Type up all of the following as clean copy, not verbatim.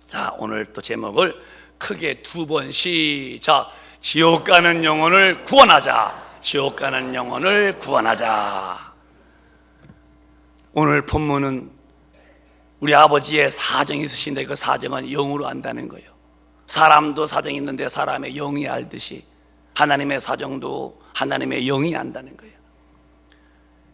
자, 오늘 또 제목을 크게 두 번 시작. 지옥 가는 영혼을 구원하자. 지옥 가는 영혼을 구원하자. 오늘 본문은 우리 아버지의 사정이 있으신데 그 사정은 영으로 안다는 거예요. 사람도 사정이 있는데 사람의 영이 알듯이 하나님의 사정도 하나님의 영이 안다는 거예요.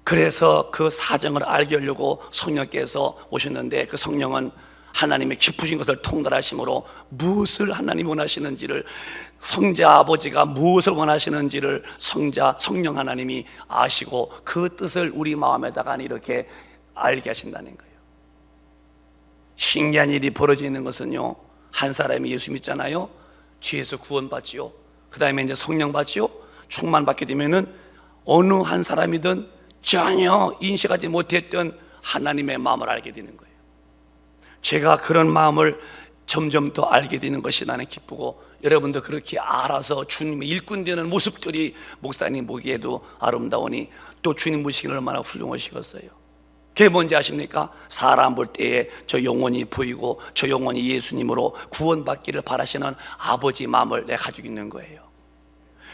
그래서 그 사정을 알게 하려고 성령께서 오셨는데, 그 성령은 하나님의 깊으신 것을 통달하심으로 무엇을 하나님이 원하시는지를, 성자 아버지가 무엇을 원하시는지를 성령 하나님이 아시고 그 뜻을 우리 마음에다가 이렇게 알게 하신다는 거예요. 신기한 일이 벌어지는 것은요, 한 사람이 예수 믿잖아요. 죄에서 구원받지요. 그 다음에 이제 성령 받지요. 충만받게 되면은 어느 한 사람이든 전혀 인식하지 못했던 하나님의 마음을 알게 되는 거예요. 제가 그런 마음을 점점 더 알게 되는 것이 나는 기쁘고, 여러분도 그렇게 알아서 주님의 일꾼 되는 모습들이 목사님 보기에도 아름다우니 또 주님 보시기는 얼마나 훌륭하시겠어요. 그게 뭔지 아십니까? 사람 볼 때에 저 영혼이 보이고 저 영혼이 예수님으로 구원받기를 바라시는 아버지 마음을 내가 가지고 있는 거예요.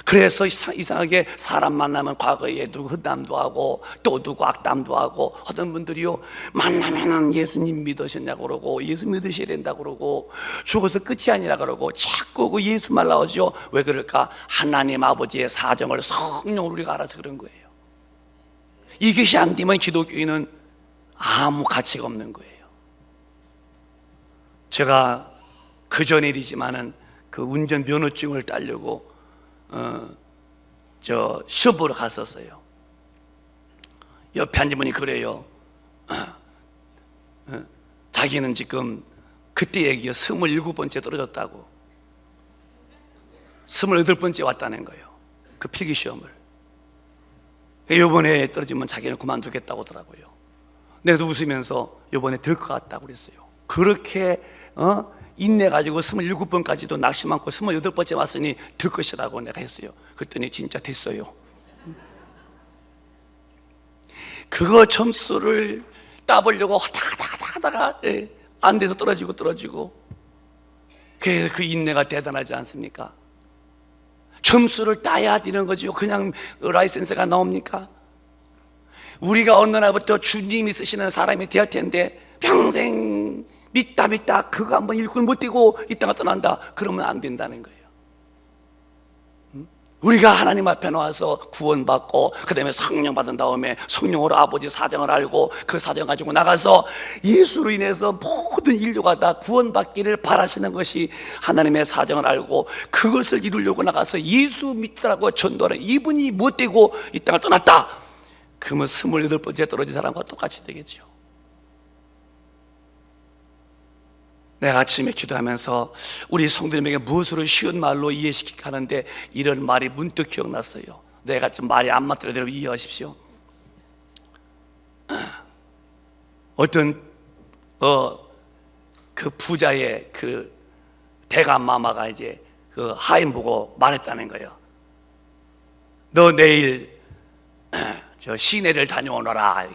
그래서 이상하게 사람 만나면 과거에 누구 흑담도 하고 또 누구 악담도 하고 하던 분들이요, 만나면은 예수님 믿으셨냐고 그러고 예수 믿으셔야 된다고 그러고 죽어서 끝이 아니라 그러고 자꾸 그 예수만 나오죠. 왜 그럴까? 하나님 아버지의 사정을 성령으로 우리가 알아서 그런 거예요. 이것이 안 되면 기독교인은 아무 가치가 없는 거예요. 제가 그전 일이지만은 그 운전 면허증을 따려고 시험 보러 갔었어요. 옆에 앉은 분이 그래요. 자기는 지금 그때 얘기요, 27번째 떨어졌다고. 28번째 왔다는 거예요, 그 필기시험을. 이번에 떨어지면 자기는 그만두겠다고 하더라고요. 내가 웃으면서 이번에 될 것 같다고 그랬어요. 그렇게 인내가지고 27번까지도 낙심 많고 28번째 왔으니 될 것이라고 내가 했어요. 그랬더니 진짜 됐어요. 그거 점수를 따보려고 하다가 안 돼서 떨어지고. 그래서 그 인내가 대단하지 않습니까? 점수를 따야 되는 거죠. 그냥 라이센스가 나옵니까? 우리가 어느 날부터 주님이 쓰시는 사람이 될 텐데 평생 믿다 그거 한번 일꾼 못 되고 이따가 떠난다, 그러면 안 된다는 거예요. 우리가 하나님 앞에 나와서 구원받고 그 다음에 성령 받은 다음에 성령으로 아버지 사정을 알고 그 사정 가지고 나가서 예수로 인해서 모든 인류가 다 구원받기를 바라시는 것이 하나님의 사정을 알고 그것을 이루려고 나가서 예수 믿더라고 전도하는 이분이 못 되고 이 땅을 떠났다, 그러면 28번째 떨어진 사람과 똑같이 되겠죠. 내가 아침에 기도하면서 우리 성도님에게 무엇으로 쉬운 말로 이해시키게 하는데 이런 말이 문득 기억났어요. 내가 좀 말이 안 맞더라도 이해하십시오. 어떤 그 부자의 그 대감 마마가 이제 그 하인 보고 말했다는 거예요. 너 내일 저 시내를 다녀오너라.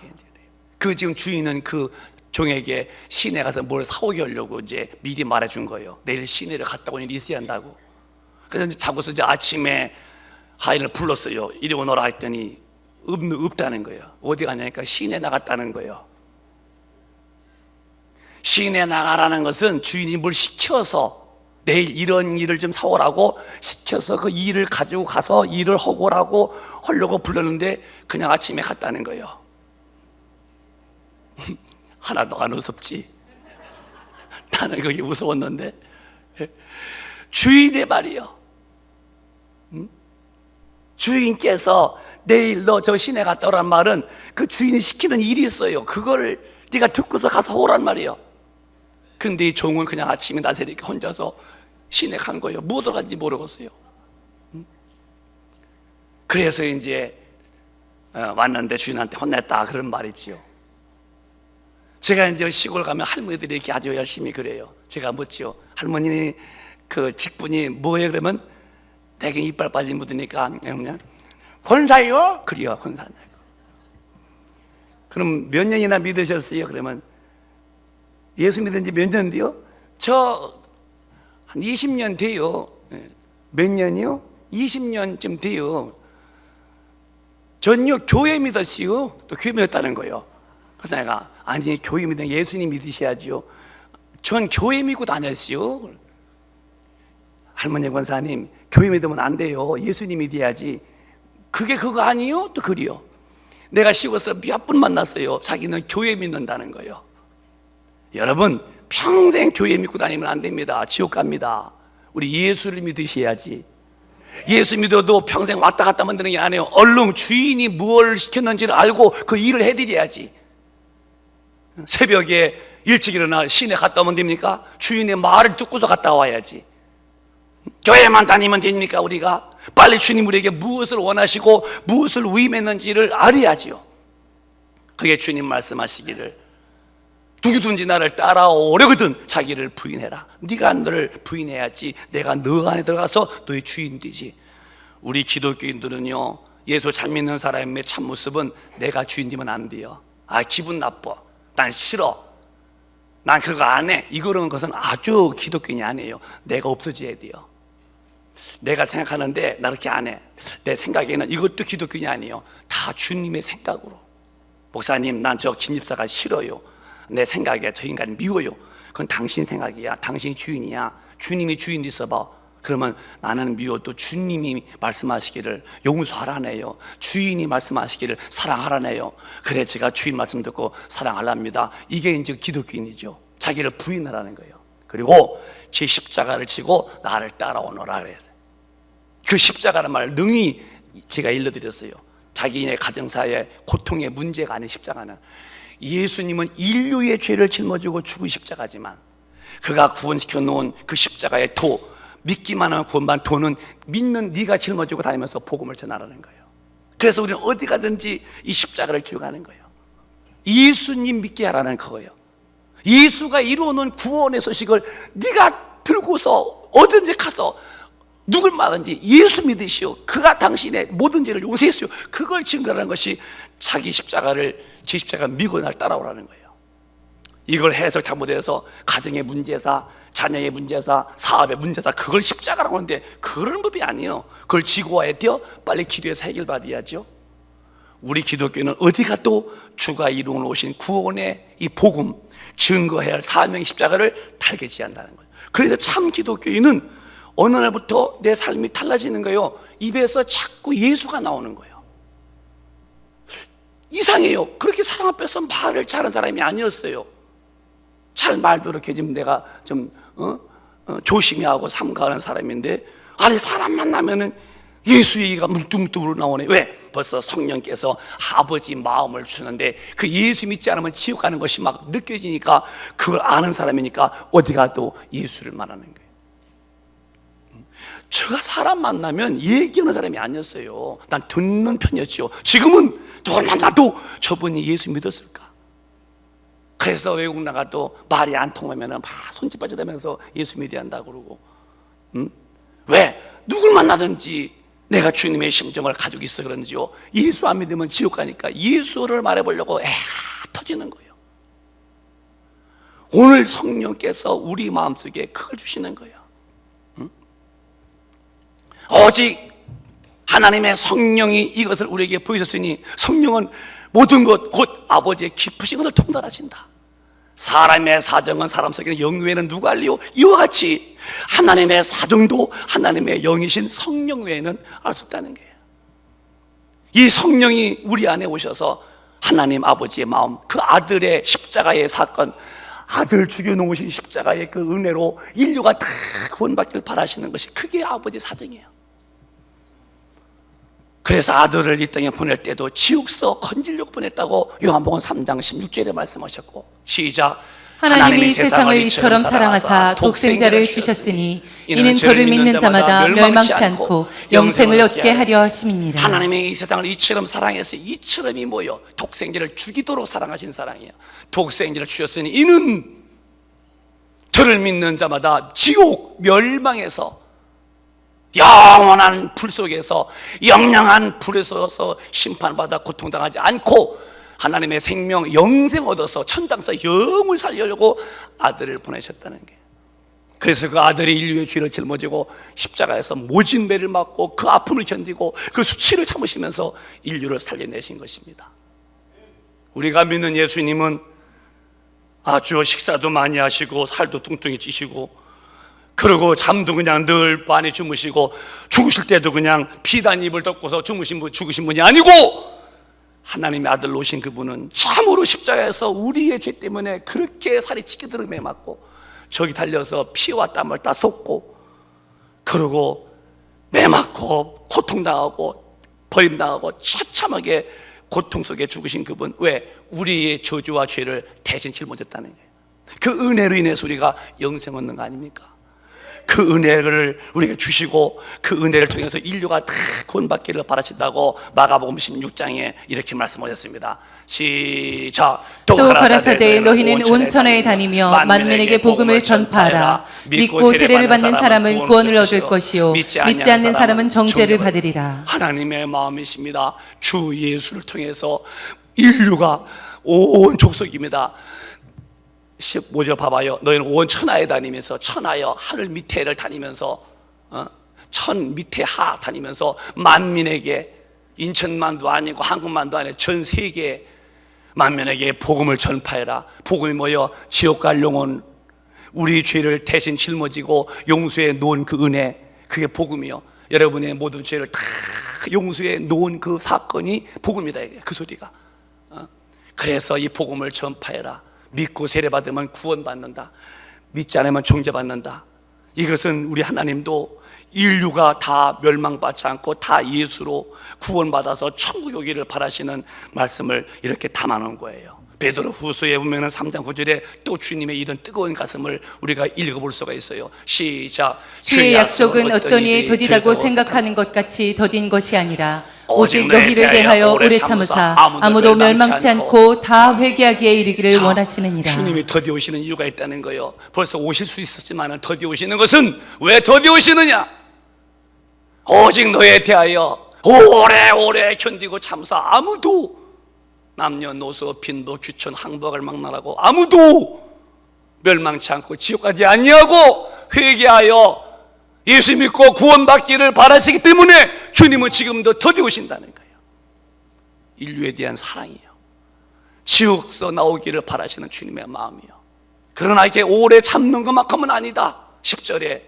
그 지금 주인은 그 종에게 시내 가서 뭘 사오게 하려고 이제 미리 말해준 거예요. 내일 시내를 갔다 오니 있어야 한다고. 그래서 이제 자고서 이제 아침에 하인을 불렀어요. 이리 오너라 했더니 없다는 거예요. 어디 가냐니까 시내 나갔다는 거예요. 시내 나가라는 것은 주인이 뭘 시켜서 내일 이런 일을 좀 사오라고 시켜서 그 일을 가지고 가서 일을 하고 오라고 하려고 불렀는데 그냥 아침에 갔다는 거예요. 하나도 안 무섭지. 나는 그게 무서웠는데. 주인의 말이요. 주인께서 내일 너 저 시내 갔다 오란 말은 그 주인이 시키는 일이 있어요. 그걸 네가 듣고서 가서 오란 말이에요. 근데 이 종은 그냥 아침에 나서니까 혼자서 시내 간 거예요. 뭐 들어간지 모르겠어요. 그래서 이제 왔는데 주인한테 혼냈다, 그런 말이지요. 제가 이제 시골 가면 할머니들이 이렇게 아주 열심히 그래요. 제가 묻죠. 할머니 그 직분이 뭐예요? 그러면 되게 이빨 빠진 묻으니까 그냥 권사요? 그래요, 권사. 그럼 몇 년이나 믿으셨어요? 그러면 예수 믿은 지 몇 년인데요? 저 한 20년 돼요. 몇 년이요? 20년쯤 돼요. 전요 교회 믿었지요. 또 교회 믿었다는 거예요. 그래서 내가 아니 교회 믿으면 예수님 믿으셔야지요. 전 교회 믿고 다녔지요. 할머니 권사님 교회 믿으면 안 돼요. 예수님 믿어야지. 그게 그거 아니요? 또 그리요. 내가 시골에서 몇 분 만났어요. 자기는 교회 믿는다는 거예요. 여러분 평생 교회 믿고 다니면 안 됩니다. 지옥 갑니다. 우리 예수를 믿으셔야지. 예수 믿어도 평생 왔다 갔다 만드는 게 아니에요. 얼른 주인이 무엇을 시켰는지를 알고 그 일을 해드려야지. 새벽에 일찍 일어나 시내 갔다 오면 됩니까? 주인의 말을 듣고서 갔다 와야지. 교회만 다니면 됩니까? 우리가 빨리 주님 우리에게 무엇을 원하시고 무엇을 위임했는지를 알아야지요. 그게 주님 말씀하시기를 누구든지 나를 따라오려거든 자기를 부인해라. 네가 너를 부인해야지 내가 너 안에 들어가서 너의 주인 되지. 우리 기독교인들은요 예수 잘 믿는 사람의 참모습은 내가 주인 되면 안 돼요. 아 기분 나빠, 난 싫어, 난 그거 안 해, 이거는 것은 아주 기독교인이 아니에요. 내가 없어져야 돼요. 내가 생각하는데 나 그렇게 안 해, 내 생각에는 이것도 기독교인이 아니에요. 다 주님의 생각으로. 목사님 난 저 김집사가 싫어요, 내 생각에 저 인간이 미워요. 그건 당신 생각이야. 당신이 주인이야. 주님이 주인 있어봐. 그러면 나는 미워도 주님이 말씀하시기를 용서하라네요. 주인이 말씀하시기를 사랑하라네요. 그래 제가 주인 말씀 듣고 사랑하랍니다. 이게 이제 기독교인이죠. 자기를 부인하라는 거예요. 그리고 제 십자가를 지고 나를 따라오너라 그랬어요. 그 십자가란 말을 능히 제가 일러드렸어요. 자기네 가정사의 고통의 문제가 아닌 십자가는, 예수님은 인류의 죄를 짊어지고 죽은 십자가지만 그가 구원시켜 놓은 그 십자가의 도, 믿기만 하면 구원받는 도는 믿는 네가 짊어지고 다니면서 복음을 전하라는 거예요. 그래서 우리는 어디 가든지 이 십자가를 쥐고 가는 거예요. 예수님 믿게 하라는 거예요. 예수가 이루어놓은 구원의 소식을 네가 들고서 어딘지 가서 누굴 만든지 예수 믿으시오. 그가 당신의 모든 죄를 용서했어요. 그걸 증거하는 것이 자기 십자가를, 제 십자가 믿고 날 따라오라는 거예요. 이걸 해석 잘못해서 가정의 문제사, 자녀의 문제사, 사업의 문제사, 그걸 십자가라고 하는데 그런 법이 아니에요. 그걸 지고 와야 돼요. 빨리 기도해서 해결받아야죠. 우리 기독교는 어디 가도 주가 이루어 놓으신 구원의 이 복음, 증거해야 할 사명의 십자가를 달게 지한다는 거예요. 그래서 참 기독교인은 어느 날부터 내 삶이 달라지는 거예요. 입에서 자꾸 예수가 나오는 거예요. 이상해요. 그렇게 사람 앞에서 말을 잘하는 사람이 아니었어요. 잘 말도 이렇게 좀 내가 좀 조심히 하고 삼가하는 사람인데, 아니 사람 만나면은 예수 얘기가 뭉뚱뭉뚱으로 나오네. 왜? 벌써 성령께서 아버지 마음을 주는데 그 예수 믿지 않으면 지옥 가는 것이 막 느껴지니까, 그걸 아는 사람이니까 어디 가도 예수를 말하는 거예요. 제가 사람 만나면 얘기하는 사람이 아니었어요. 난 듣는 편이었죠. 지금은 누굴 만나도 저분이 예수 믿었을까? 그래서 외국 나가도 말이 안 통하면 막 손짓 빠져대면서 예수 믿어야 한다고 그러고. 왜? 누굴 만나든지 내가 주님의 심정을 가지고 있어 그런지요. 예수 안 믿으면 지옥 가니까 예수를 말해보려고 터지는 거예요. 오늘 성령께서 우리 마음속에 그걸 주시는 거예요. 오직 하나님의 성령이 이것을 우리에게 보이셨으니, 성령은 모든 것 곧 아버지의 깊으신 것을 통달하신다. 사람의 사정은 사람 속에는 영 외에는 누가 알리요? 이와 같이 하나님의 사정도 하나님의 영이신 성령 외에는 알 수 없다는 거예요. 이 성령이 우리 안에 오셔서 하나님 아버지의 마음, 그 아들의 십자가의 사건, 아들 죽여놓으신 십자가의 그 은혜로 인류가 다 구원받기를 바라시는 것이 그게 아버지의 사정이에요. 그래서 아들을 이 땅에 보낼 때도 지옥서 건지려고 보냈다고 요한복음 3장 16절에 말씀하셨고, 시작. 하나님이 세상을 이처럼 사랑하사 독생자를 주셨으니 이는 저를 믿는 자마다 멸망치 않고 영생을 얻게 하려 하심이니라. 하나님이 이 세상을 이처럼 사랑했어요. 이처럼이 뭐예요? 독생자를 죽이도록 사랑하신 사랑이에요. 독생자를 주셨으니 이는 저를 믿는 자마다 지옥 멸망에서, 영원한 불 속에서, 영영한 불에서 심판받아 고통당하지 않고 하나님의 생명 영생 얻어서 천당에서 영을 살려고 아들을 보내셨다는 게, 그래서 그 아들이 인류의 죄를 짊어지고 십자가에서 모진 매를 맞고 그 아픔을 견디고 그 수치를 참으시면서 인류를 살려내신 것입니다. 우리가 믿는 예수님은 아주 식사도 많이 하시고 살도 뚱뚱히 찌시고 그리고 잠도 그냥 늘 많이 주무시고 죽으실 때도 그냥 비단 입을 덮고서 죽으신 분이 아니고 하나님의 아들로 오신 그분은 참으로 십자가에서 우리의 죄 때문에 그렇게 살이 찢기도록 매 맞고 저기 달려서 피와 땀을 다 쏟고 그러고 매 맞고 고통당하고 버림당하고 처참하게 고통 속에 죽으신 그분, 왜? 우리의 저주와 죄를 대신 짊어졌다는 거예요. 그 은혜로 인해서 우리가 영생 얻는 거 아닙니까? 그 은혜를 우리에게 주시고 그 은혜를 통해서 인류가 다 구원받기를 바라신다고 마가복음 16장에 이렇게 말씀하셨습니다. 시작. 또 가라사대 너희는 온 천하에 다니며 만민에게 복음을 전파하라. 믿고 세례를 받는 사람은 구원을 얻을 것이요 믿지 않는 사람은 정죄를 받으리라. 하나님의 마음이십니다. 주 예수를 통해서 인류가 온 족속입니다. 15절 봐봐요. 너희는 온 천하에 다니면서 천하여 하늘 밑에를 다니면서 천 밑에 하 다니면서 만민에게 인천만도 아니고 한국만도 아니고 전 세계 만민에게 복음을 전파해라. 복음이 뭐여? 지옥 갈 영혼, 우리 죄를 대신 짊어지고 용서해 놓은 그 은혜, 그게 복음이요. 여러분의 모든 죄를 다 용서해 놓은 그 사건이 복음이다. 그 소리가. 그래서 이 복음을 전파해라. 믿고 세례받으면 구원받는다. 믿지 않으면 정죄받는다. 이것은 우리 하나님도 인류가 다 멸망받지 않고 다 예수로 구원받아서 천국에 오기를 바라시는 말씀을 이렇게 담아놓은 거예요. 베드로 후서에 보면 3장 9절에 또 주님의 이런 뜨거운 가슴을 우리가 읽어볼 수가 있어요. 시작. 주의 약속은 어떤 이에 더디다고 생각하는 것 같이 더딘 것이 아니라 오직 너희를 대하여 오래 참으사 아무도 멸망치 않고 다 회개하기에 이르기를 원하시느니라. 주님이 더디 오시는 이유가 있다는 거예요. 벌써 오실 수 있었지만 더디 오시는 것은 왜 더디 오시느냐? 오직 너에 대하여 오래오래 견디고 참사 아무도 남녀노소 빈도 귀천 항복을 막론하고 아무도 멸망치 않고 지옥 가지 아니하고 회개하여 예수 믿고 구원받기를 바라시기 때문에 주님은 지금도 더디 오신다는 거예요. 인류에 대한 사랑이에요. 지옥서 나오기를 바라시는 주님의 마음이요. 그러나 이게 오래 참는 것만큼은 아니다. 10절에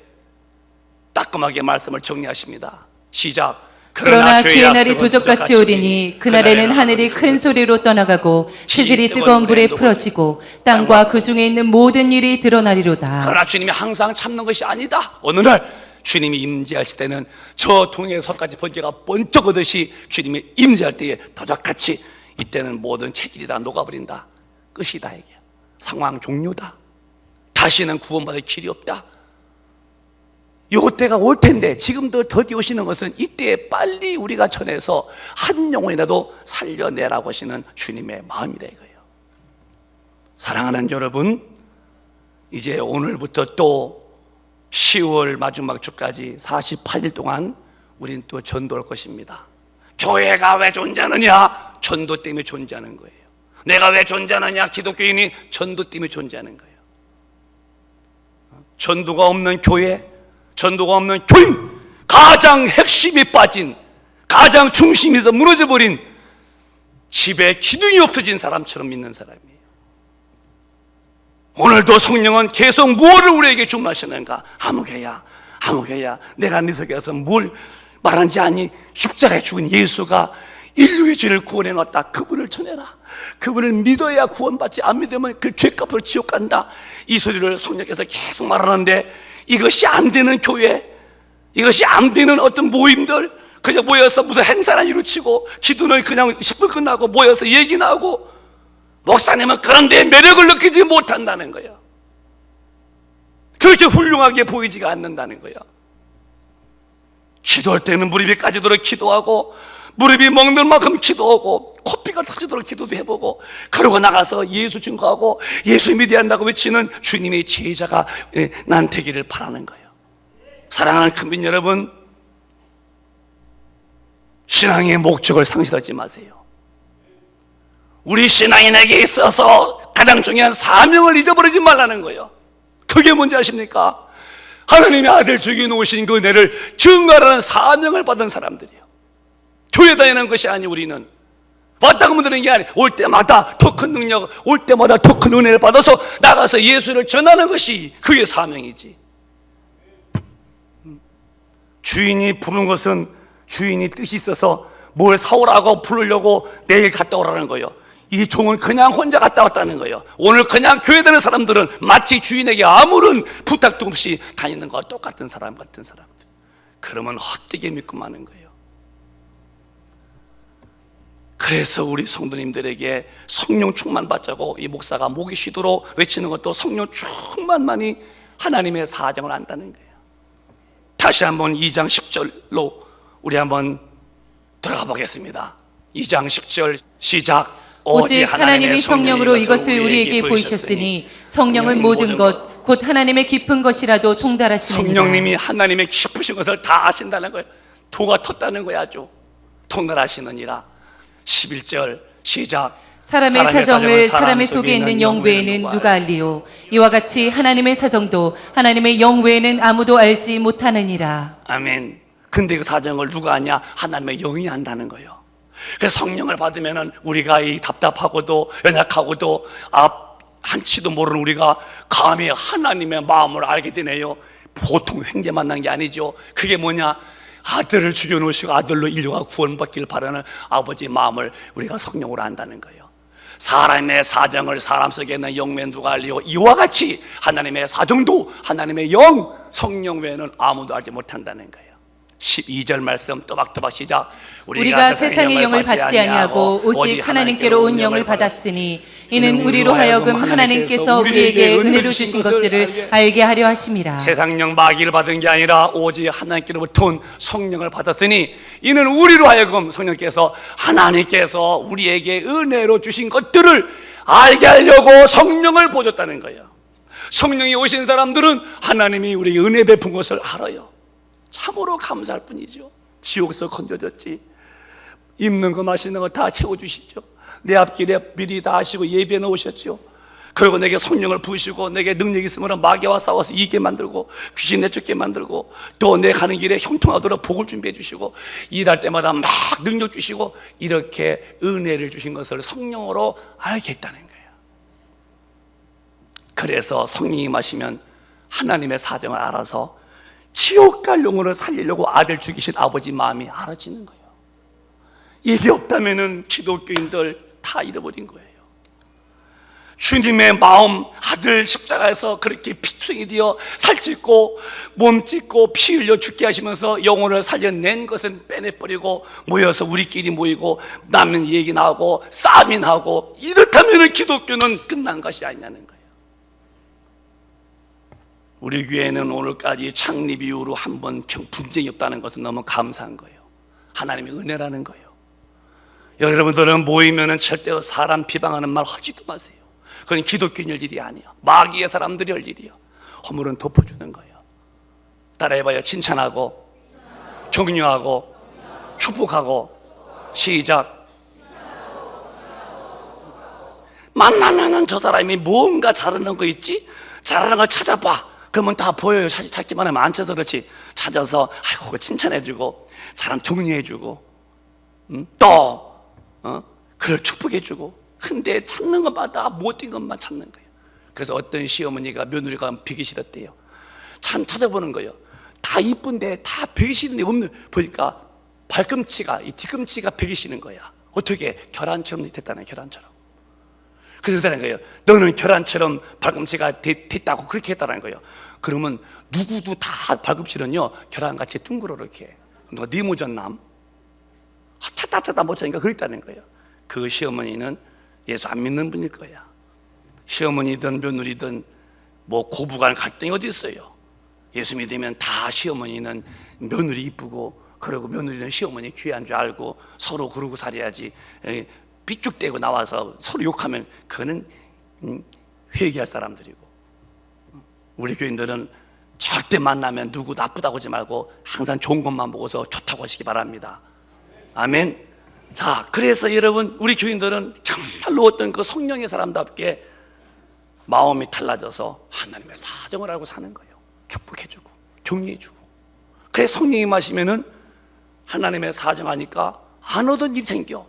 따끔하게 말씀을 정리하십니다. 시작. 그러나 주의 날이 도적같이 오리니 그날에는 하늘이 큰 소리로 떠나가고 시질이 뜨거운 불에 풀어지고 땅과 그 중에 있는 모든 일이 드러나리로다. 그러나 주님이 항상 참는 것이 아니다. 어느 날 주님이 임재하실 때는 저 동의 서까지 번개가 번쩍 오듯이 주님이 임재할 때에 도적같이 이때는 모든 체질이 다 녹아버린다. 끝이다. 이게 상황 종료다. 다시는 구원받을 길이 없다. 요 때가 올 텐데 지금도 더디 오시는 것은 이때에 빨리 우리가 전해서 한 영혼이라도 살려내라고 하시는 주님의 마음이다 이거예요. 사랑하는 여러분, 이제 오늘부터 또 10월 마지막 주까지 48일 동안 우리는 또 전도할 것입니다. 교회가 왜 존재하느냐? 전도 때문에 존재하는 거예요. 내가 왜 존재하느냐? 기독교인이 전도 때문에 존재하는 거예요. 전도가 없는 교회, 전도가 없는 교인, 가장 핵심이 빠진, 가장 중심에서 무너져버린, 집에 기둥이 없어진 사람처럼 믿는 사람이에요. 오늘도 성령은 계속 무엇을 우리에게 주문하시는가? 아무개야, 아무개야, 내가 네 속에 가서 뭘 말한지 아니? 십자가에 죽은 예수가 인류의 죄를 구원해 놨다. 그분을 전해라. 그분을 믿어야 구원받지, 안 믿으면 그 죄값을 지옥 간다. 이 소리를 성령께서 계속 말하는데, 이것이 안 되는 교회, 이것이 안 되는 어떤 모임들, 그냥 모여서 무슨 행사나 이루치고 기도는 그냥 10분 끝나고 모여서 얘기나 하고, 목사님은 그런 데 매력을 느끼지 못한다는 거예요. 그렇게 훌륭하게 보이지가 않는다는 거예요. 기도할 때는 무릎이 까지도록 기도하고, 무릎이 먹는 만큼 기도하고, 코피가 터지도록 기도도 해보고, 그러고 나가서 예수 증거하고 예수 믿어야 한다고 외치는 주님의 제자가 난 되기를 바라는 거예요. 사랑하는 큰민 여러분, 신앙의 목적을 상실하지 마세요. 우리 신앙인에게 있어서 가장 중요한 사명을 잊어버리지 말라는 거예요. 그게 뭔지 아십니까? 하나님의 아들 죽여놓으신 그 은혜를 증거하라는 사명을 받은 사람들이에요. 교회 다니는 것이 아니, 우리는 왔다 가면 되는 게 아니, 올 때마다 더 큰 능력, 올 때마다 더 큰 은혜를 받아서 나가서 예수를 전하는 것이 그의 사명이지. 주인이 부른 것은 주인이 뜻이 있어서 뭘 사오라고 부르려고 내일 갔다 오라는 거예요. 이 종은 그냥 혼자 갔다 왔다는 거예요. 오늘 그냥 교회 다니는 사람들은 마치 주인에게 아무런 부탁도 없이 다니는 것과 똑같은 사람 같은 사람들. 그러면 헛되게 믿고 마는 거예요. 그래서 우리 성도님들에게 성령 충만 받자고 이 목사가 목이 쉬도록 외치는 것도 성령 충만만이 하나님의 사정을 안다는 거예요. 다시 한번 2장 10절로 우리 한번 들어가 보겠습니다. 2장 10절 시작. 오직 하나님의 성령으로 이것을 우리에게 보이셨으니 성령은 모든 것 곧 하나님의 깊은 것이라도 통달하시느니라. 성령님이 하나님의 깊으신 것을 다 아신다는 거예요. 도가 텄다는 거야. 아주 통달하시느니라. 11절 시작. 사람의 사정을 사람의 속에 있는 영 외에는 누가 알리요? 이와 같이 하나님의 사정도 하나님의 영 외에는 아무도 알지 못하느니라. 아멘. 근데 그 사정을 누가 아냐? 하나님의 영이 안다는 거예요. 그래서 성령을 받으면은 우리가 이 답답하고도 연약하고도 한치도 모르는 우리가 감히 하나님의 마음을 알게 되네요. 보통 횡재 만난 게 아니죠. 그게 뭐냐? 아들을 죽여놓으시고 아들로 인류가 구원받기를 바라는 아버지의 마음을 우리가 성령으로 안다는 거예요. 사람의 사정을 사람 속에 있는 영면 누가 알리고 이와 같이 하나님의 사정도 하나님의 영 성령 외에는 아무도 알지 못한다는 거예요. 12절 말씀 또박또박 시작. 우리가 세상의 영을 받지 아니하고 오직 하나님께로 온 영을 받았으니 이는 우리로 하여금 하나님께서 우리에게 은혜로 주신 것들을 알게 하려 하심이라. 세상 영 마귀를 받은 게 아니라 오직 하나님께로부터 온 성령을 받았으니 이는 우리로 하여금 성령께서 하나님께서 우리에게 은혜로 주신 것들을 알게 하려고 성령을 보여줬다는 거예요. 성령이 오신 사람들은 하나님이 우리에게 은혜 베푼 것을 알아요. 참으로 감사할 뿐이죠. 지옥에서 건져졌지. 입는 거 마시는 거 다 채워주시죠. 내 앞길에 미리 다 하시고 예비해 놓으셨죠. 그리고 내게 성령을 부으시고 내게 능력이 있으면 마귀와 싸워서 이기게 만들고 귀신 내쫓게 만들고 또 내 가는 길에 형통하도록 복을 준비해 주시고 일할 때마다 막 능력 주시고 이렇게 은혜를 주신 것을 성령으로 알게 했다는 거예요. 그래서 성령이 마시면 하나님의 사정을 알아서 지옥 갈 영혼을 살리려고 아들 죽이신 아버지 마음이 알아지는 거예요. 이게 없다면은 기독교인들 다 잃어버린 거예요. 주님의 마음, 아들 십자가에서 그렇게 피투성이 되어 살찢고 몸 찢고 피 흘려 죽게 하시면서 영혼을 살려낸 것은 빼내버리고 모여서 우리끼리 모이고 남은 얘기 나오고 싸움이 나오고 이렇다면은 기독교는 끝난 것이 아니냐는 거예요. 우리 교회는 오늘까지 창립 이후로 한 번 분쟁이 없다는 것은 너무 감사한 거예요. 하나님의 은혜라는 거예요. 여러분들은 모이면은 절대로 사람 비방하는 말 하지도 마세요. 그건 기독교인일 일이 아니에요. 마귀의 사람들이 할 일이에요. 허물은 덮어주는 거예요. 따라해봐요. 칭찬하고 격려하고 축복하고 시작. 만나면은 저 사람이 뭔가 잘하는 거 있지? 잘하는 걸 찾아봐. 그러면 다 보여요. 찾기만 하면 안 쳐서 그렇지. 찾아서 아이고 칭찬해주고 사람 격려해주고 또 그걸 축복해주고. 근데 찾는 것마다 못된 것만 찾는 거예요. 그래서 어떤 시어머니가 며느리가 비기 싫었대요. 참 찾아보는 거예요. 다 이쁜데 다 베기 싫은데 없는 보니까 발꿈치가 이 뒤꿈치가 베기 싫은 거야. 어떻게? 계란처럼 됐다네. 계란처럼. 그래서 그러는 거예요. 너는 계란처럼 발꿈치가 됐다고 그렇게 했다는 거예요. 그러면 누구도 다 발꿈치는요 계란같이 둥그렇게 누가 니무전남 찾다 못 찾으니까 그랬다는 거예요. 그 시어머니는 예수 안 믿는 분일 거야. 시어머니든 며느리든 뭐 고부간 갈등이 어디 있어요. 예수 믿으면 다 시어머니는 며느리 이쁘고 그리고 며느리는 시어머니 귀한 줄 알고 서로 그러고 살아야지. 삐죽대고 나와서 서로 욕하면 그거는 회개할 사람들이고. 우리 교인들은 절대 만나면 누구 나쁘다고 하지 말고 항상 좋은 것만 보고서 좋다고 하시기 바랍니다. 아멘. 자, 그래서 여러분 우리 교인들은 정말로 어떤 그 성령의 사람답게 마음이 달라져서 하나님의 사정을 알고 사는 거예요. 축복해주고 격려해주고. 그래서 성령이 마시면은 하나님의 사정하니까 안 오던 일이 생겨.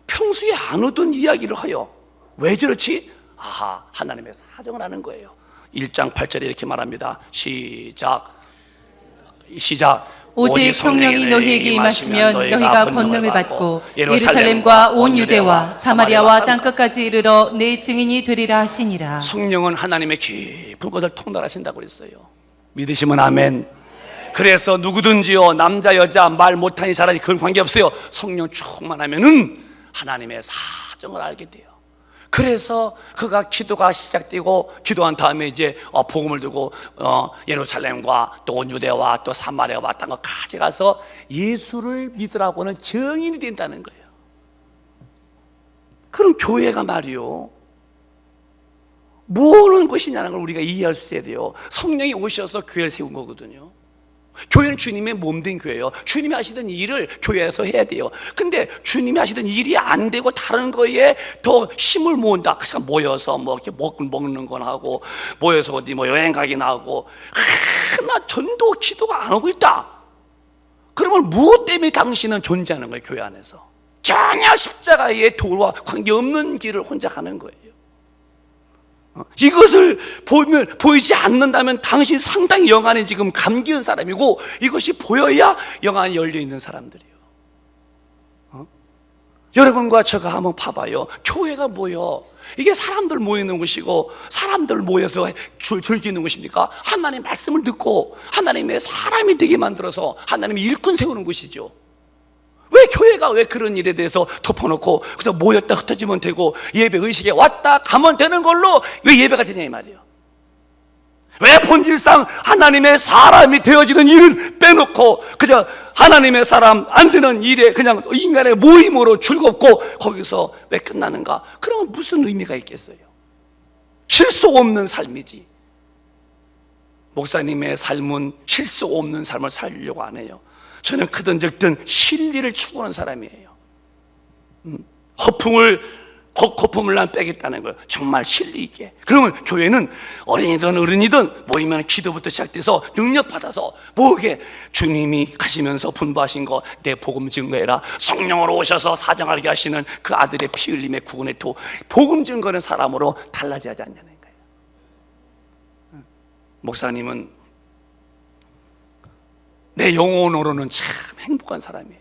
평소에 안 오던 이야기를 해요. 왜 저렇지? 아하, 하나님의 사정을 아는 거예요. 1장 8절에 이렇게 말합니다. 시작. 오직 성령이 너희에게 임하시면 너희가 권능을 받고 예루살렘과 온 유대와 사마리아와 땅끝까지 이르러 내 증인이 되리라 하시니라. 성령은 하나님의 깊은 것을 통달하신다고 그랬어요. 믿으시면 아멘. 그래서 누구든지요, 남자 여자 말 못하는 사람이 그런 관계없어요. 성령 충만하면은 하나님의 사정을 알게 돼요. 그래서 그가 기도가 시작되고 기도한 다음에 이제 복음을 두고 예루살렘과 또 온 유대와 또 사마리아와 땅 것까지 가서 예수를 믿으라고는 증인이 된다는 거예요. 그럼 교회가 말이요, 뭐 하는 것이냐는 걸 우리가 이해할 수 있어야 돼요. 성령이 오셔서 교회를 세운 거거든요. 교회는 주님의 몸된 교회예요. 주님이 하시던 일을 교회에서 해야 돼요. 근데 주님이 하시던 일이 안 되고 다른 거에 더 힘을 모은다. 그래서 모여서 뭐 이렇게 먹는 건 하고, 모여서 어디 뭐 여행 가긴 하고, 나 전도 기도가 안 하고 있다. 그러면 무엇 때문에 당신은 존재하는 거예요? 교회 안에서 전혀 십자가의 도와 관계없는 길을 혼자 가는 거예요. 이것을 보이지 않는다면 당신 상당히 영안에 지금 감기는 사람이고, 이것이 보여야 영안이 열려있는 사람들이에요. 여러분과 제가 한번 봐봐요. 교회가 뭐요? 이게 사람들 모이는 곳이고 사람들 모여서 즐기는 곳입니까? 하나님의 말씀을 듣고 하나님의 사람이 되게 만들어서 하나님의 일꾼 세우는 곳이죠. 왜 교회가 왜 그런 일에 대해서 덮어놓고 그래서 모였다 흩어지면 되고 예배 의식에 왔다 가면 되는 걸로 왜 예배가 되냐 이 말이에요. 왜 본질상 하나님의 사람이 되어지는 일을 빼놓고 그저 하나님의 사람 안 되는 일에 그냥 인간의 모임으로 즐겁고 거기서 왜 끝나는가? 그러면 무슨 의미가 있겠어요? 실속 없는 삶이지. 목사님의 삶은 실속 없는 삶을 살려고 안 해요. 저는 크든 적든 진리를 추구하는 사람이에요. 거품을 난 빼겠다는 거예요. 정말 진리 있게. 그러면 교회는 어린이든 어른이든 모이면 기도부터 시작돼서 능력받아서 뭐게 주님이 가시면서 분부하신 거 내 복음 증거해라. 성령으로 오셔서 사정하게 하시는 그 아들의 피 흘림의 구원의 도, 복음 증거는 사람으로 달라져야 하지 않냐는 거예요. 목사님은 내 영혼으로는 참 행복한 사람이에요.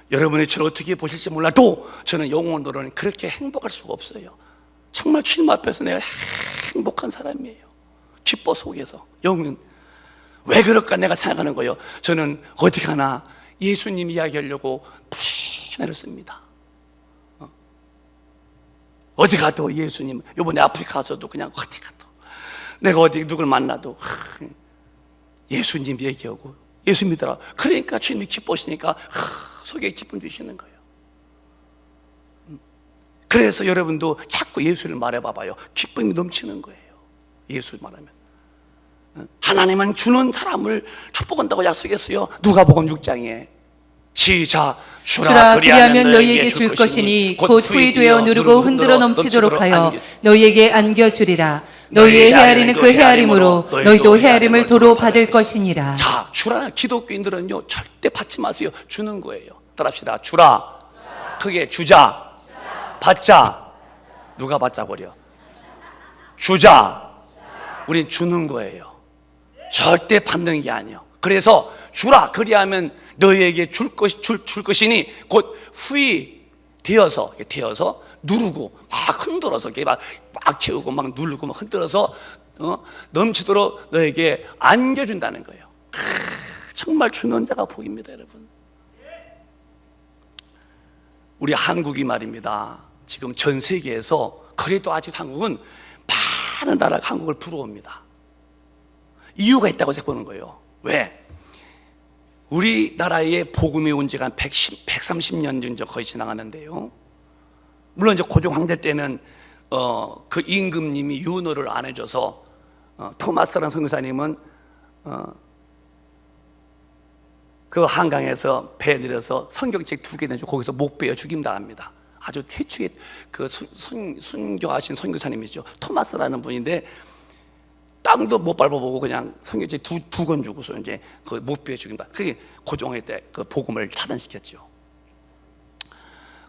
여러분이 저를 어떻게 보실지 몰라도 저는 영혼으로는 그렇게 행복할 수가 없어요. 정말 주님 앞에서 내가 행복한 사람이에요. 기뻐 속에서. 영은 왜 그럴까 내가 생각하는 거예요. 저는 어디 가나 예수님 이야기하려고 푸신애를 씁니다. 어디 가도 예수님. 이번에 아프리카 가서도 그냥 어디 가도 내가 어디 누굴 만나도 예수님 얘기하고 예수 믿어라. 그러니까 주님이 기뻐하시니까 속에 기쁨 주시는 거예요. 그래서 여러분도 자꾸 예수를 말해봐봐요. 기쁨이 넘치는 거예요. 예수 말하면. 하나님은 주는 사람을 축복한다고 약속했어요. 누가복음 6장에 시작. 주라 그리하면 너희에게 줄 것이니 곧 후이 되어 누르고 흔들어 넘치도록 하여 너희에게 안겨주리라. 너희의 헤아리는 그 헤아림으로 너희도 헤아림을 도로 받을 것이니라. 자, 주라. 기독교인들은요 절대 받지 마세요. 주는 거예요. 따라합시다. 주라. 크게 주자. 받자. 누가 받자 버려? 주자. 우린 주는 거예요. 절대 받는 게 아니에요. 그래서 주라. 그리하면 너희에게 줄 것이니 곧 후이 되어서 누르고 막 흔들어서 이렇게 막 채우고 막 누르고 막 흔들어서 넘치도록 너에게 안겨준다는 거예요. 정말 주는 자가 복입니다, 여러분. 우리 한국이 말입니다. 지금 전 세계에서 그래도 아직 한국은 많은 나라가 한국을 부러워합니다. 이유가 있다고 보는 거예요. 왜? 우리나라에 복음이 온 지가 한 130년 정도 거의 지나갔는데요. 물론 이제 고종 황제 때는 그 임금님이 윤호를 안 해줘서 토마스라는 선교사님은 그 한강에서 배 내려서 성경책 2개 내주고 거기서 목 베어 죽임당합니다. 아주 최초의 그 순교하신 선교사님이죠. 토마스라는 분인데 땅도 못 밟아보고 그냥 선교지 두 권 주고서 이제 그 목표에 죽인다. 그게 고종의 때 그 복음을 차단시켰죠.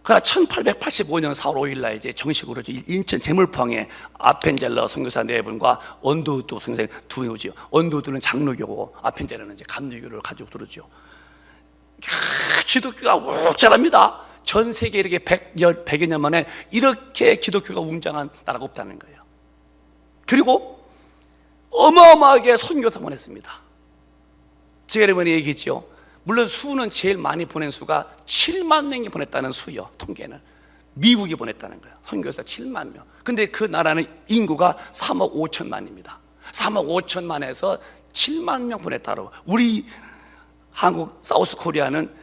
그러나 1885년 4월 5일 날 이제 정식으로 인천 제물포항에 아펜젤러 선교사 네 분과 언더우드 선교사 두 명이죠. 언더우드는 장로교고 아펜젤러는 이제 감리교를 가지고 들었죠. 기독교가 욱 자랍니다. 전 세계 이렇게 100여 년 만에 이렇게 기독교가 웅장한 나라가 없다는 거예요. 그리고 어마어마하게 선교사 보냈습니다. 제가 이번에 얘기했죠. 물론 수는 제일 많이 보낸 수가 7만 명이 보냈다는 수요. 통계는 미국이 보냈다는 거예요. 선교사 7만 명. 근데 그 나라는 인구가 3억 5천만입니다. 3억 5천만에서 7만 명 보냈다고. 우리 한국 사우스 코리아는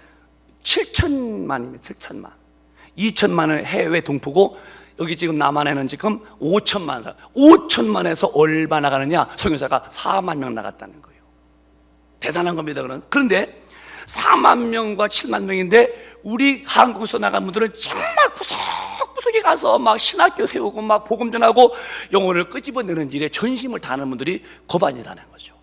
7천만입니다. 7천만. 2천만은 해외 동포고 여기 지금 남한에는 지금 5천만 사. 5천만에서 얼마 나가느냐? 선교사가 4만 명 나갔다는 거예요. 대단한 겁니다. 그런데 4만 명과 7만 명인데 우리 한국에서 나간 분들은 정말 구석구석에 가서 막 신학교 세우고 막 복음 전하고 영혼을 끄집어내는 일에 전심을 다하는 분들이 거반이라는 거죠.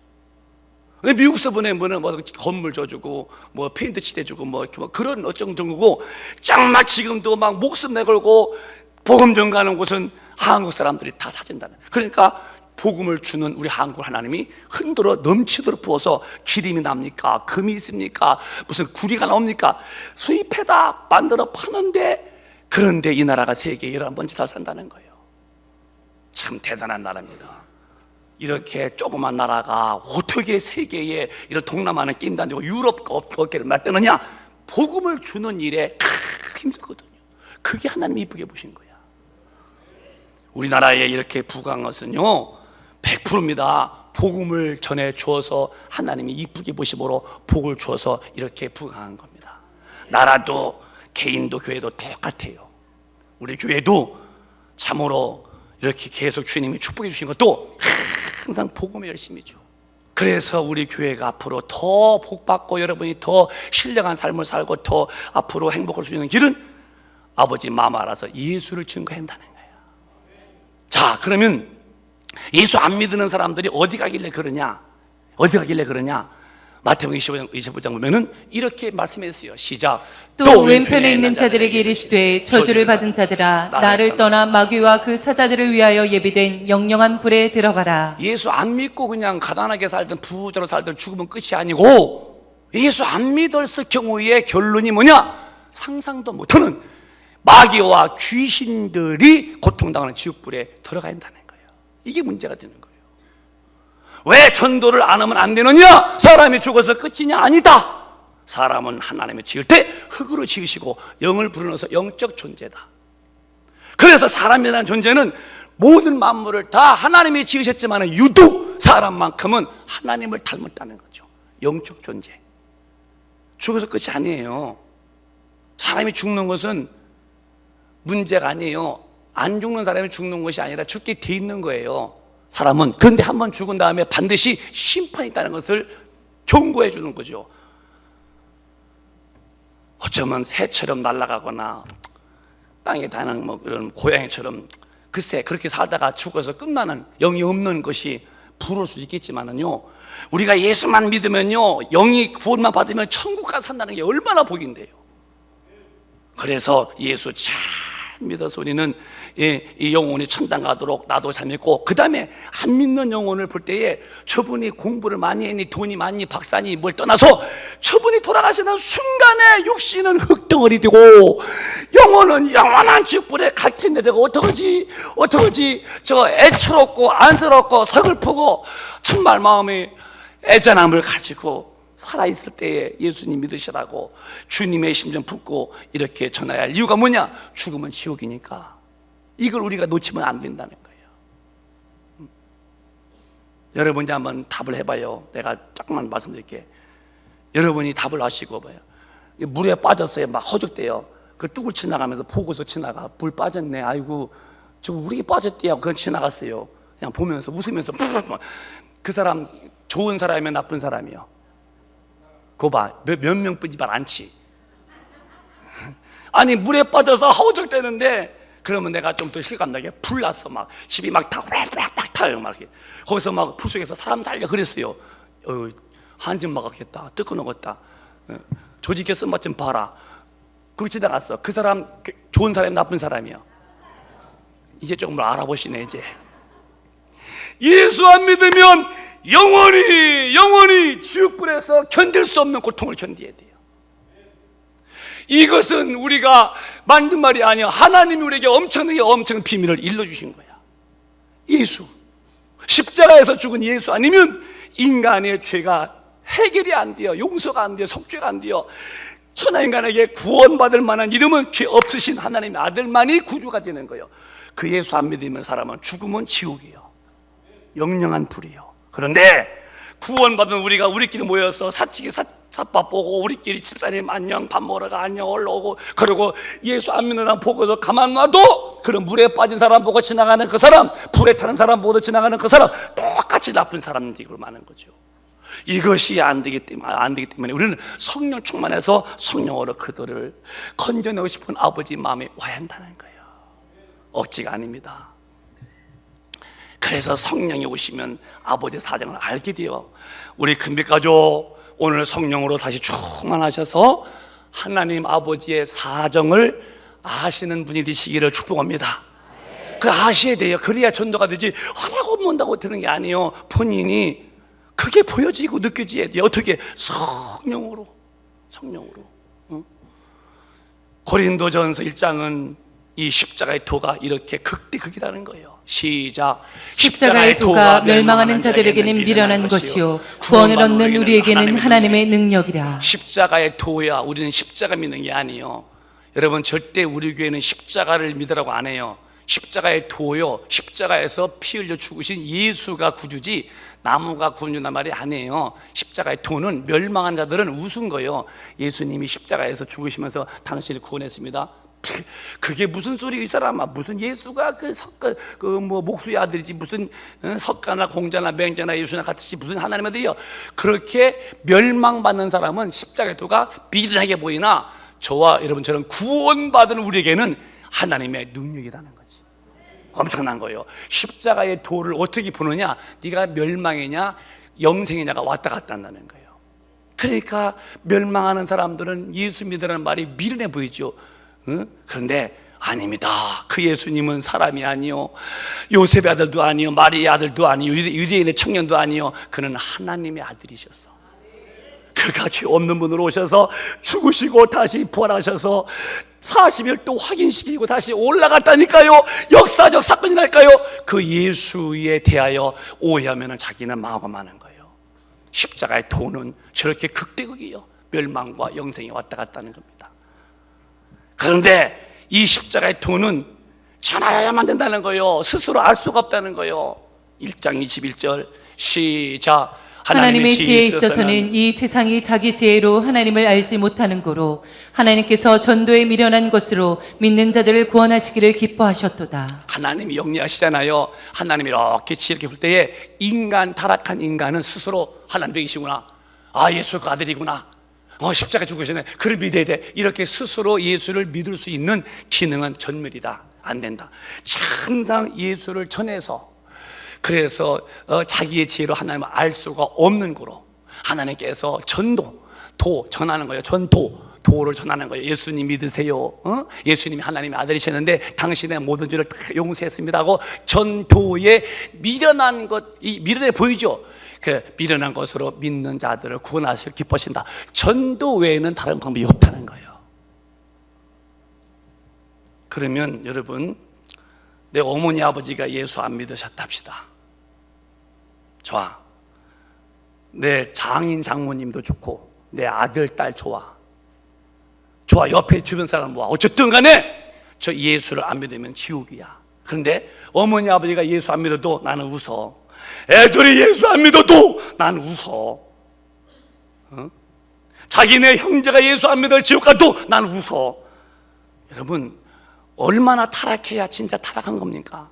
근데 미국에서 보낸 분은 뭐 건물 줘주고 뭐 페인트 칠해주고 뭐 그런 어쩐 정도고 정말 지금도 막 목숨 내걸고 복음 전가하는 곳은 한국 사람들이 다 찾는다는. 그러니까 복음을 주는 우리 한국 하나님이 흔들어 넘치도록 부어서 기름이 납니까? 금이 있습니까? 무슨 구리가 나옵니까? 수입해다 만들어 파는데, 그런데 이 나라가 세계에 11번째 잘 산다는 거예요. 참 대단한 나라입니다. 이렇게 조그만 나라가 어떻게 세계에 이런 동남아는 낀다 안 되고 유럽과 어깨를 맞대느냐? 복음을 주는 일에 힘들거든요. 그게 하나님이 이쁘게 보신 거야. 우리나라에 이렇게 부강한 것은요 100%입니다. 복음을 전해 주어서 하나님이 이쁘게 보심으로 복을 주어서 이렇게 부강한 겁니다. 나라도 개인도 교회도 똑같아요. 우리 교회도 참으로 이렇게 계속 주님이 축복해 주신 것도 항상 복음에 열심이죠. 그래서 우리 교회가 앞으로 더 복받고 여러분이 더 신령한 삶을 살고 더 앞으로 행복할 수 있는 길은 아버지 마음 알아서 예수를 증거한다는 거예요. 자, 그러면 예수 안 믿는 사람들이 어디 가길래 그러냐? 마태복음 25장 보면은 이렇게 말씀했어요. 시작. 또 왼편에 있는 자들에게 이르시되 저주를 받은 자들아 나를 떠나 마귀와 그 사자들을 위하여 예비된 영영한 불에 들어가라. 예수 안 믿고 그냥 가난하게 살든 부자로 살든 죽으면 끝이 아니고 예수 안 믿었을 경우에 결론이 뭐냐? 상상도 못하는 마귀와 귀신들이 고통당하는 지옥불에 들어가야 한다는 거예요. 이게 문제가 되는 거예요. 왜 전도를 안 하면 안 되느냐? 사람이 죽어서 끝이냐? 아니다. 사람은 하나님이 지을 때 흙으로 지으시고 영을 불어넣어서 영적 존재다. 그래서 사람이라는 존재는 모든 만물을 다 하나님이 지으셨지만 유독 사람만큼은 하나님을 닮았다는 거죠. 영적 존재. 죽어서 끝이 아니에요. 사람이 죽는 것은 문제가 아니에요. 안 죽는 사람이 죽는 것이 아니라 죽게 돼 있는 거예요. 사람은. 그런데 한번 죽은 다음에 반드시 심판이 있다는 것을 경고해 주는 거죠. 어쩌면 새처럼 날아가거나 땅에 다니는 뭐 이런 고양이처럼 글쎄 그렇게 살다가 죽어서 끝나는 영이 없는 것이 부러울 수 있겠지만은요, 우리가 예수만 믿으면요 영이 구원만 받으면 천국 가서 산다는 게 얼마나 복인데요. 그래서 예수 잘 믿어서 우리는 이 영혼이 천당 가도록 나도 잘 믿고, 그 다음에 안 믿는 영혼을 볼 때에 저분이 공부를 많이 했니 돈이 많니 박사니 뭘 떠나서 저분이 돌아가시는 순간에 육신은 흙덩어리 되고 영혼은 영원한 지옥불에 갈 텐데 저거 어떡하지 저 애처롭고 안쓰럽고 서글프고 정말 마음에 애잔함을 가지고 살아있을 때에 예수님 믿으시라고 주님의 심정 품고 이렇게 전해야 할 이유가 뭐냐? 죽으면 지옥이니까. 이걸 우리가 놓치면 안 된다는 거예요. 여러분이 한번 답을 해봐요. 내가 조금만 말씀드릴게. 여러분이 답을 하시고 봐요. 물에 빠졌어요. 막 허죽대요. 그 뚝을 지나가면서 보고서 지나가. 물 빠졌네. 아이고 저 우리 빠졌대요. 그건 지나갔어요. 그냥 보면서 웃으면서 그 사람 좋은 사람이면 나쁜 사람이요? 그거 봐. 몇 명 뿐이지 않지. 아니 물에 빠져서 허우적대는데 그러면 내가 좀 더 실감나게 불났어. 막 집이 막 다 막 타요. 막 이렇게. 거기서 막 풀 속에서 사람 살려 그랬어요. 한줌 막았겠다. 뜨끈하겠다. 조직의 쓴맛 좀 봐라. 그렇게 지나갔어. 그 사람 좋은 사람 나쁜 사람이야. 이제 조금 알아보시네. 이제 예수 안 믿으면 영원히 지옥불에서 견딜 수 없는 고통을 견뎌야 돼요. 이것은 우리가 만든 말이 아니야. 하나님이 우리에게 엄청난 비밀을 일러주신 거야. 예수, 십자가에서 죽은 예수 아니면 인간의 죄가 해결이 안 돼요. 용서가 안 돼요. 속죄가 안 돼요. 천하인간에게 구원받을 만한 이름은 죄 없으신 하나님의 아들만이 구주가 되는 거예요. 그 예수 안 믿으면 사람은 죽으면 지옥이에요. 영영한 불이요. 그런데 구원받은 우리끼리 모여서 사치기 삿밥 보고 우리끼리 집사님 안녕 밥 먹으러 가 안녕 올라오고 그리고 예수 안 믿는 사람 보고서 가만 놔도 그런 물에 빠진 사람 보고 지나가는 그 사람, 불에 타는 사람 보고 지나가는 그 사람 똑같이 나쁜 사람들이 많은 거죠. 이것이 안 되기 때문에 우리는 성령 충만해서 성령으로 그들을 건져내고 싶은 아버지 마음에 와야 한다는 거예요. 억지가 아닙니다. 그래서 성령이 오시면 아버지의 사정을 알게 돼요. 우리 금빛가족 오늘 성령으로 다시 충만하셔서 하나님 아버지의 사정을 아시는 분이 되시기를 축복합니다. 그 아셔야 돼요. 그래야 전도가 되지 하라고 못한다고 되는 게 아니에요. 본인이 그게 보여지고 느껴져야 돼요. 어떻게? 성령으로. 고린도전서 1장은 이 십자가의 도가 이렇게 극대극이라는 거예요. 시작. 십자가의 도가 멸망하는 자들에게는 미련한 것이요 구원을 얻는 우리에게는 하나님의 능력이라. 십자가의 도야. 우리는 십자가 믿는 게 아니에요. 여러분 절대 우리 교회는 십자가를 믿으라고 안 해요. 십자가의 도요. 십자가에서 피 흘려 죽으신 예수가 구주지 나무가 구원준단 말이 아니에요. 십자가의 도는 멸망한 자들은 우스운 거예요. 예수님이 십자가에서 죽으시면서 당신을 구원했습니다. 그게 무슨 소리 이 사람아. 무슨 예수가 목수의 아들이지 무슨 석가나 공자나 맹자나 예수나 같이 무슨 하나님의 아들이요. 그렇게 멸망받는 사람은 십자가의 도가 미련하게 보이나 저와 여러분처럼 구원받은 우리에게는 하나님의 능력이라는 거지. 엄청난 거예요. 십자가의 도를 어떻게 보느냐, 네가 멸망이냐 영생이냐가 왔다 갔다 한다는 거예요. 그러니까 멸망하는 사람들은 예수 믿으라는 말이 미련해 보이죠. 그런데 아닙니다. 그 예수님은 사람이 아니요 요셉의 아들도 아니요 마리아의 아들도 아니요 유대인의 청년도 아니요 그는 하나님의 아들이셨어. 그가 죄 없는 분으로 오셔서 죽으시고 다시 부활하셔서 40일 또 확인시키고 다시 올라갔다니까요. 역사적 사건이랄까요. 그 예수에 대하여 오해하면 자기는 마음하는 거예요. 십자가의 도는 저렇게 극대극이에요. 멸망과 영생이 왔다 갔다 하는 겁니다. 그런데 이 십자가의 도는 전하여야만 된다는 거예요. 스스로 알 수가 없다는 거예요. 1장 21절 시작. 하나님의 지혜에 있어서는 이 세상이 자기 지혜로 하나님을 알지 못하는 고로 하나님께서 전도에 미련한 것으로 믿는 자들을 구원하시기를 기뻐하셨도다. 하나님이 영리하시잖아요. 하나님이 이렇게 지혜롭게 볼 때에 타락한 인간은 스스로 하나님 되시구나, 예수 그 아들이구나, 십자가 죽으시네, 그를 믿어야 돼, 이렇게 스스로 예수를 믿을 수 있는 기능은 전멸이다. 안 된다. 항상 예수를 전해서, 그래서 자기의 지혜로 하나님을 알 수가 없는 거로 하나님께서 전하는 거예요. 도를 전하는 거예요. 예수님 믿으세요. 예수님이 하나님의 아들이셨는데 당신의 모든 죄를 다 용서했습니다 하고 전도에 미련한 것, 이 미련해 보이죠. 그 미련한 것으로 믿는 자들을 구원하시길 기뻐하신다. 전도 외에는 다른 방법이 없다는 거예요. 그러면 여러분, 내 어머니 아버지가 예수 안 믿으셨다 합시다. 좋아. 내 장인 장모님도 좋고 내 아들 딸 좋아. 옆에 주변 사람 모아. 어쨌든 간에 저 예수를 안 믿으면 지옥이야. 그런데 어머니 아버지가 예수 안 믿어도 나는 웃어. 애들이 예수 안 믿어도 난 웃어. 자기네 형제가 예수 안 믿어 지옥 가도 난 웃어. 여러분, 얼마나 타락해야 진짜 타락한 겁니까?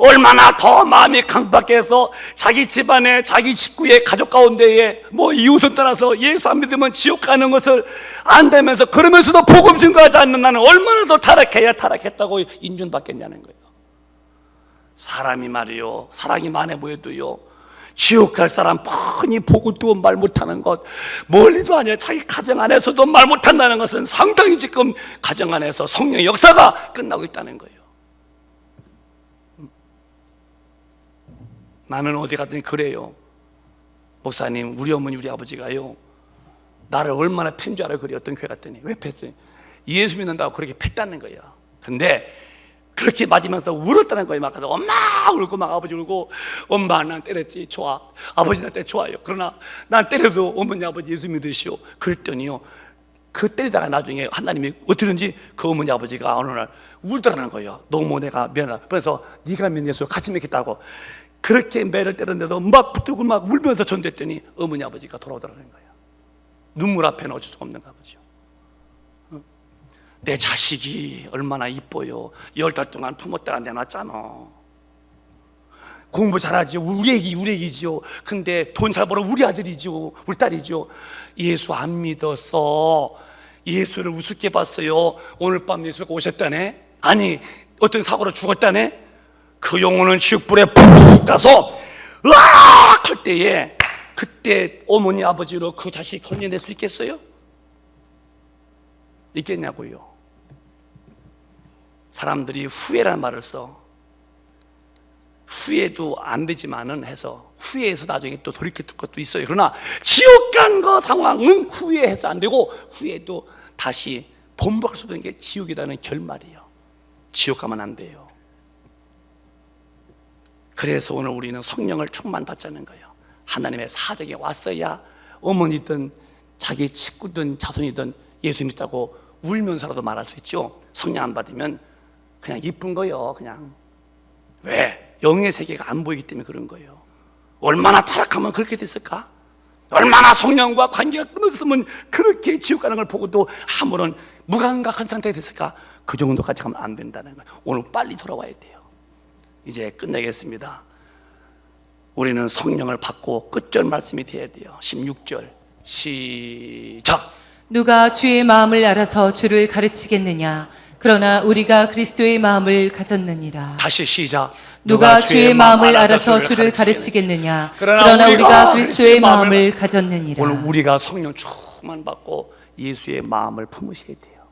얼마나 더 마음이 강박해서 자기 집안에, 자기 식구의 가족 가운데에 이웃을 떠나서 예수 안 믿으면 지옥 가는 것을 안다면서 그러면서도 복음 증거하지 않는 나는 얼마나 더 타락해야 타락했다고 인준받겠냐는 거예요. 사람이 말이요, 사랑이 많아 보여도요, 지옥 갈 사람 뻔히 보고 또 말 못하는 것, 멀리도 아니라 자기 가정 안에서도 말 못한다는 것은 상당히 지금 가정 안에서 성령의 역사가 끝나고 있다는 거예요. 나는 어디 갔더니 그래요. 목사님, 우리 어머니 우리 아버지가요, 나를 얼마나 팬 줄 알아요. 그래. 어떤 교회 갔더니 왜 팼어요? 예수 믿는다고 그렇게 팼다는 거예요. 근데 그렇게 맞으면서 울었다는 거예요. 막 가서 엄마 울고 막 아버지 울고, 엄마 난 때렸지, 좋아. 아버지 나한테 좋아요. 그러나 난 때려도 어머니 아버지 예수 믿으시오. 그랬더니요, 그 때리다가 나중에 하나님이 어떻게든지 그 어머니 아버지가 어느 날 울더라는 거예요. 너무 내가 미안하다. 그래서 네가 믿는 예수 같이 믿겠다고 그렇게 매를 때렸는데도 막 붙들고 막 울면서 전도했더니 어머니 아버지가 돌아오더라는 거예요. 눈물 앞에는 어쩔 수가 없는 아버지요. 내 자식이 얼마나 이뻐요. 10달 동안 품었다가 내놨잖아. 공부 잘하지, 우리 애기지요. 근데 돈 잘 벌어 우리 아들이죠, 우리 딸이죠. 예수 안 믿었어. 예수를 우습게 봤어요. 오늘 밤 예수가 오셨다네. 아니, 어떤 사고로 죽었다네. 그 영혼은 지옥불에 푹 가서 으악 할 때에, 그때 어머니 아버지로 그 자식 건져낼 수 있겠어요? 있겠냐고요. 사람들이 후회라는 말을 써. 후회도 안 되지만은 해서 후회해서 나중에 또 돌이킬 것도 있어요. 그러나 지옥 간 거 상황은 후회해서 안 되고, 후회도 다시 본받을 수 없는 게 지옥이라는 결말이에요. 지옥 가면 안 돼요. 그래서 오늘 우리는 성령을 충만받자는 거예요. 하나님의 사정에 왔어야 어머니든 자기 친구든 자손이든 예수 믿자고 울면서라도 말할 수 있죠. 성령 안 받으면 그냥 이쁜 거예요. 그냥. 왜? 영의 세계가 안 보이기 때문에 그런 거예요. 얼마나 타락하면 그렇게 됐을까? 얼마나 성령과 관계가 끊어졌으면 그렇게 지옥 가는 걸 보고도 아무런 무감각한 상태가 됐을까? 그 정도까지 가면 안 된다는 거예요. 오늘 빨리 돌아와야 돼요. 이제 끝내겠습니다. 우리는 성령을 받고 끝절 말씀이 돼야 돼요. 16절 시작. 누가 주의 마음을 알아서 주를 가르치겠느냐? 그러나 우리가 그리스도의 마음을 가졌느니라. 다시 시작. 누가 주의 마음을 알아서 주를 가르치겠느냐? 그러나 우리가 그리스도의 마음을 가졌느니라. 오늘 우리가 성령 충만 받고 예수의 마음을 품으셔야 돼요.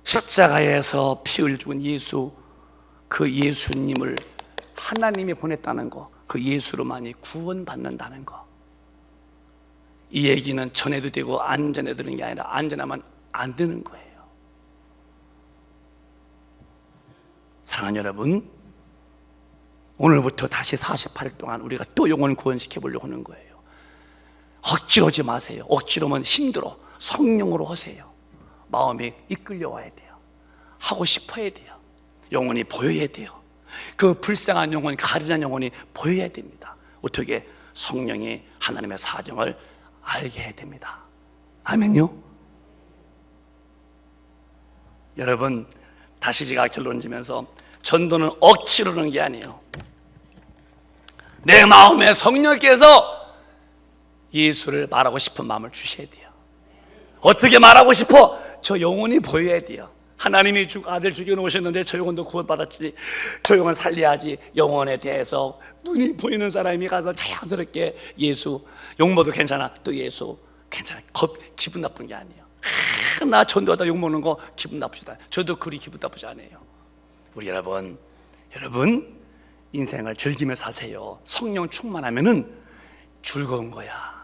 십자가에서 피 흘려 죽은 예수, 그 예수님을 하나님이 보냈다는 거, 그 예수로만이 구원받는다는 거. 이 얘기는 전해도 되고 안 전해도 되는 게 아니라 안 전하면 안 되는 거예요. 사랑하는 여러분, 오늘부터 다시 48일 동안 우리가 또 영혼을 구원시켜 보려고 하는 거예요. 억지로 하지 마세요. 억지로면 힘들어. 성령으로 하세요. 마음이 이끌려와야 돼요. 하고 싶어야 돼요. 영혼이 보여야 돼요. 그 불쌍한 영혼, 가련한 영혼이 보여야 됩니다. 어떻게? 성령이 하나님의 사정을 알게 해야 됩니다. 아멘요? 여러분, 다시 제가 결론 지면서, 전도는 억지로 하는 게 아니에요. 내 마음에 성령께서 예수를 말하고 싶은 마음을 주셔야 돼요. 어떻게 말하고 싶어? 저 영혼이 보여야 돼요. 하나님이 아들 죽여놓으셨는데 저 영혼도 구원받았지, 저 영혼 살려야지. 영혼에 대해서 눈이 보이는 사람이 가서 자연스럽게 예수, 욕먹어도 괜찮아, 또 예수 괜찮아. 기분 나쁜 게 아니에요. 나 전도하다 욕먹는 거 기분 나쁘시다. 저도 그리 기분 나쁘지 않아요. 우리 여러분 인생을 즐기며 사세요. 성령 충만하면은 즐거운 거야.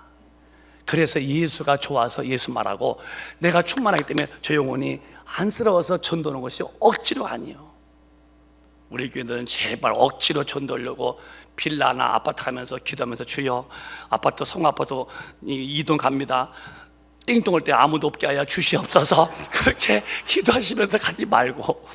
그래서 예수가 좋아서 예수 말하고, 내가 충만하기 때문에 저 영혼이 안쓰러워서 전도하는 것이 억지로 아니에요. 우리 교회는 제발 억지로 전도하려고 빌라나 아파트 가면서 기도하면서, 주여 아파트 송아파트 이동 갑니다, 띵동 올 때 아무도 없게 하여 주시옵소서, 그렇게 기도하시면서 가지 말고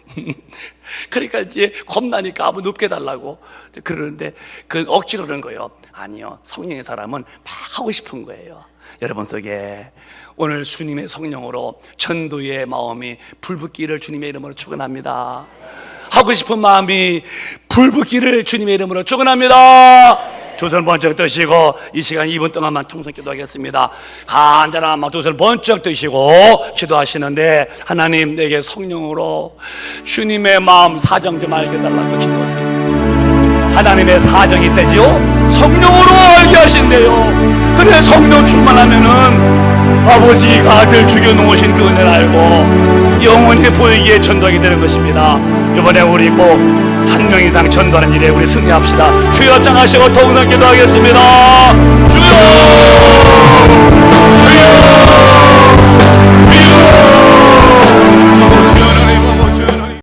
그러니까 이제 겁나니까 아무도 없게 달라고 그러는데, 그 억지로 그런 거예요. 아니요, 성령의 사람은 막 하고 싶은 거예요. 여러분 속에 오늘 주님의 성령으로 전도의 마음이 불붙기를 주님의 이름으로 축원합니다. 하고 싶은 마음이 불붙기를 주님의 이름으로 축원합니다. 두 손 번쩍 드시고 이 시간 2분 동안만 통성 기도하겠습니다. 간절한 마음 두 손 번쩍 드시고 기도하시는데, 하나님 내게 성령으로 주님의 마음 사정 좀 알게 달라고 기도하세요. 하나님의 사정이 있대지요. 성령으로 알게 하신대요. 그래 성령 충만하면은 아버지가 아들 죽여놓으신 그 은혜를 알고 영원히 보이기에 전도하게 되는 것입니다. 이번에 우리 꼭 한 명 이상 전도하는 일에 우리 승리합시다. 주여 합장하시고 통성 기도하겠습니다. 주여